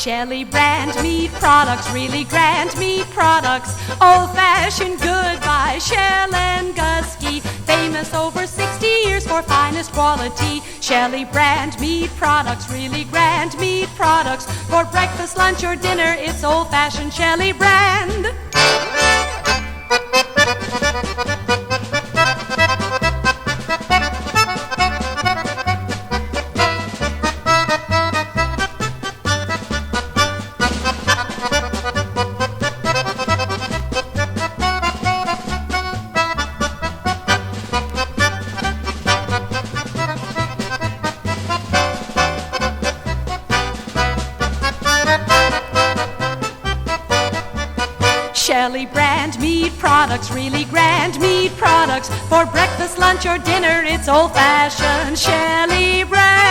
Shelly Brand meat products, really grand meat products. Old-fashioned good by Szelagowski, famous over 60 years for finest quality. Shelly Brand meat products, really grand meat products. For breakfast, lunch, or dinner, it's old-fashioned Shelly Brand. Shelly Brand meat products, really grand meat products. For breakfast, lunch, or dinner, it's old-fashioned Shelly Brand.